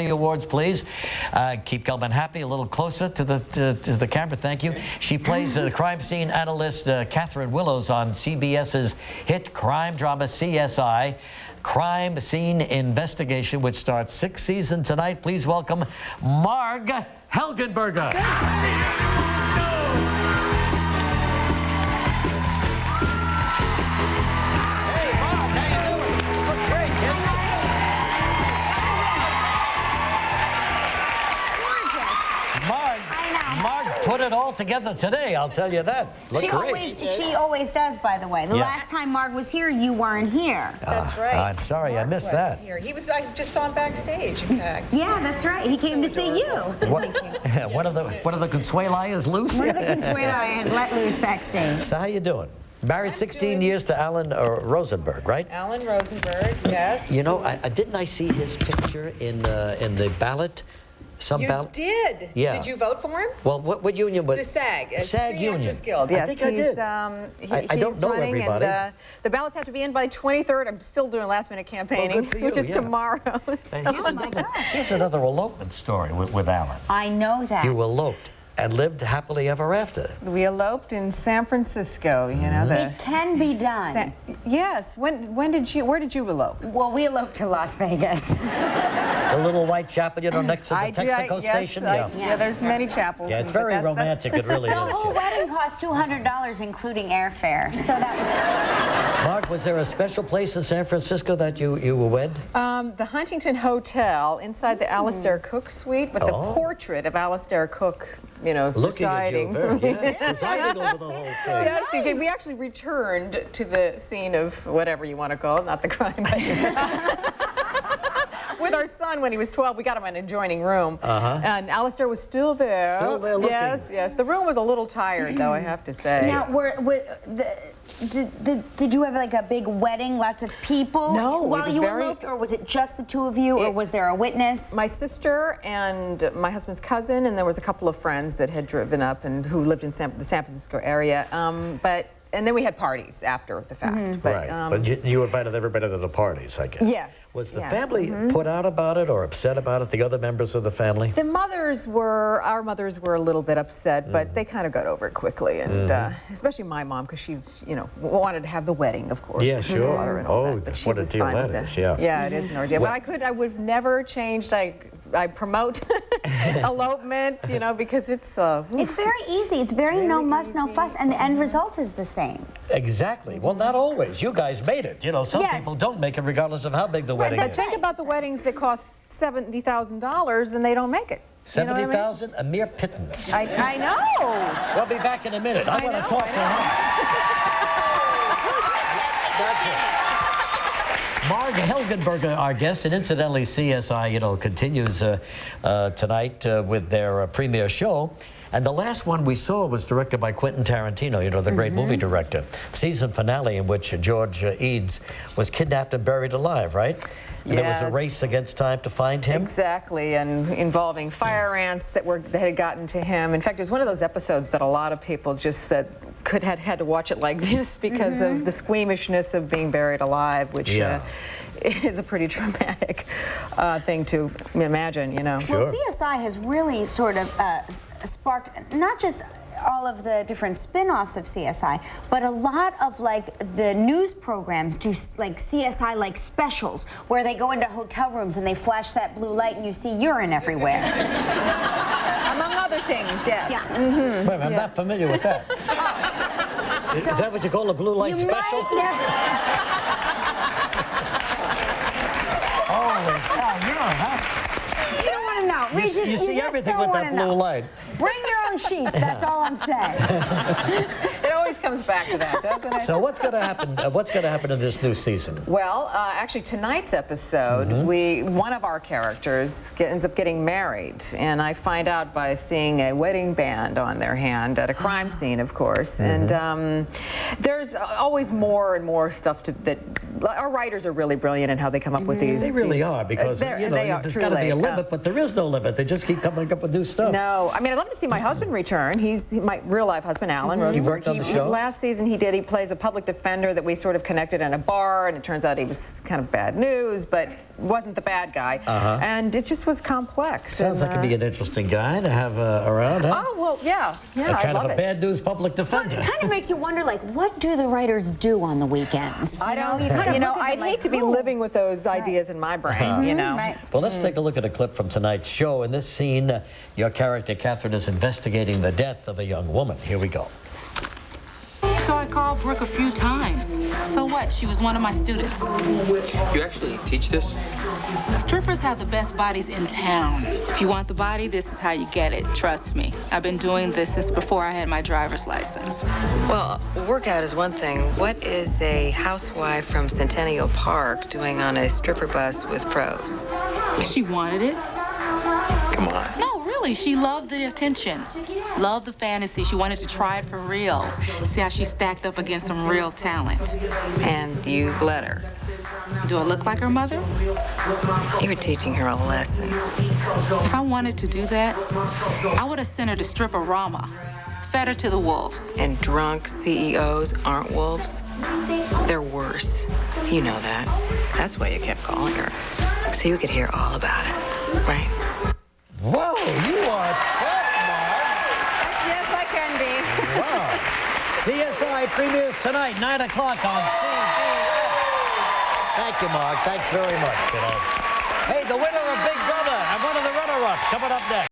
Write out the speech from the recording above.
Awards, please. Keep Gelman happy, a little closer to the camera. Thank you. She plays crime scene analyst Catherine Willows on CBS's hit crime drama CSI. Crime Scene Investigation, which starts 6th season tonight. Please welcome Marg Helgenberger. Marg put it all together today, I'll tell you that. Look great. She always does, by the way. The last time Marg was here, you weren't here. That's right. I'm sorry, I missed that. He was, I just saw him backstage, in fact. Yeah, that's right. He came to see you. One of the Consueli is loose? One of the Consueli has let loose backstage. So how you doing? Married 16 years to Alan Rosenberg, right? Alan Rosenberg, yes. You know, didn't I see his picture in the ballot? You did? Yeah. Did you vote for him? Well, what union was the SAG. SAG Union. Actors Guild. Yes, I think I did. I don't know everybody. And, the ballots have to be in by 23rd. I'm still doing last-minute campaigning, which is tomorrow. And here's another elopement story with Alan. I know that. You eloped and lived happily ever after. We eloped in San Francisco, you know. It can be done. Yes. Where did you elope? Well, we eloped to Las Vegas. The little white chapel, you know, next to the Texaco station? Yeah, there's many chapels. Yeah, it's very romantic, it really is. The whole wedding cost $200, including airfare, so that was... Marg, was there a special place in San Francisco that you were wed? The Huntington Hotel, inside the Alistair Cook suite, with the portrait of Alistair Cook, you know, presiding. Presiding over the whole thing. Yes, he did. We actually returned to the scene of whatever you want to call it, not the crime, but with our son when he was 12. We got him in an adjoining room, and Alistair was still there. Still there looking. Yes. The room was a little tired, though, I have to say. Now, did you have like a big wedding, lots of people? No, while you eloped, or was it just the two of you, or was there a witness? My sister and my husband's cousin, and there was a couple of friends that had driven up and who lived in the San Francisco area. And then we had parties after the fact. But you invited everybody to the parties, I guess. Yes. Was the family put out about it or upset about it, the other members of the family? Our mothers were a little bit upset, but they kind of got over it quickly. And especially my mom, because she's, you know, wanted to have the wedding, of course. Yeah, sure. What a deal that is, Yeah, it is an ordeal. But I would have never changed. I promote elopement, you know, because it's very easy. It's very no muss, no fuss, and the end result is the same. Exactly. Well, not always. You guys made it. You know, some people don't make it regardless of how big the wedding is. But think about the weddings that cost $70,000 and they don't make it. 70,000, a mere pittance. I know. We'll be back in a minute. I want to talk to her. That's it. Marg Helgenberger, our guest, and incidentally, CSI, you know, continues tonight with their premiere show. And the last one we saw was directed by Quentin Tarantino, you know, the great movie director. Season finale in which George Eads was kidnapped and buried alive, right? And there was a race against time to find him. Exactly, and involving fire ants that had gotten to him. In fact, it was one of those episodes that a lot of people just said had to watch it like this because of the squeamishness of being buried alive, which is a pretty traumatic thing to imagine, you know. Well, CSI has really sort of sparked not just all of the different spin-offs of CSI, but a lot of like the news programs do like CSI like specials where they go into hotel rooms and they flash that blue light and you see urine everywhere. Among other things, yes. Yeah. Wait, I'm not familiar with that. Is that what you call a blue light special? Holy cow, you don't have. You don't want to know. Regis, you see everything with that blue light. Bring your own sheets, that's all I'm saying. It always comes back to that, doesn't it? So what's going to happen? What's going to happen in this new season? Well, actually, tonight's episode, one of our characters ends up getting married, and I find out by seeing a wedding band on their hand at a crime scene, of course. And there's always more and more stuff that our writers are really brilliant in how they come up with these. They really are, because you know, there's got to be a limit, but there is no limit. They just keep coming up with new stuff. No, I mean, I'd love to see my husband return. He's my real-life husband, Alan Rosenberg. He worked on the show. show? Last season he did. He plays a public defender that we sort of connected in a bar, and it turns out he was kind of bad news, but wasn't the bad guy. And it just was complex. Sounds like he'd be an interesting guy to have around, huh? Oh, well, yeah, I kind love of a it. bad news public defender. It kind of makes you wonder, like, what do the writers do on the weekends? I don't, You kind of look at I'd them hate like, to be "Ooh." living with those ideas in my brain, you know. Right. Well, let's take a look at a clip from tonight's show. In this scene, your character, Catherine, is investigating the death of a young woman. Here we go. So I called Brooke a few times. So what? She was one of my students. You actually teach this? Strippers have the best bodies in town. If you want the body, this is how you get it. Trust me. I've been doing this since before I had my driver's license. Well, workout is one thing. What is a housewife from Centennial Park doing on a stripper bus with pros? She wanted it. Come on. No, really. She loved the attention. Loved the fantasy. She wanted to try it for real. See how she stacked up against some real talent. And you let her. Do I look like her mother? You were teaching her a lesson. If I wanted to do that, I would have sent her to Stripper-Rama. Fed her to the wolves. And drunk CEOs aren't wolves. They're worse. You know that. That's why you kept calling her. So you could hear all about it, right? Whoa, you are tough, Marg. Yes, I can be. Wow. CSI premieres tonight, 9 o'clock on CBS. Thank you, Marg. Thanks very much. Hey, the winner of Big Brother and one of the runner-ups coming up next.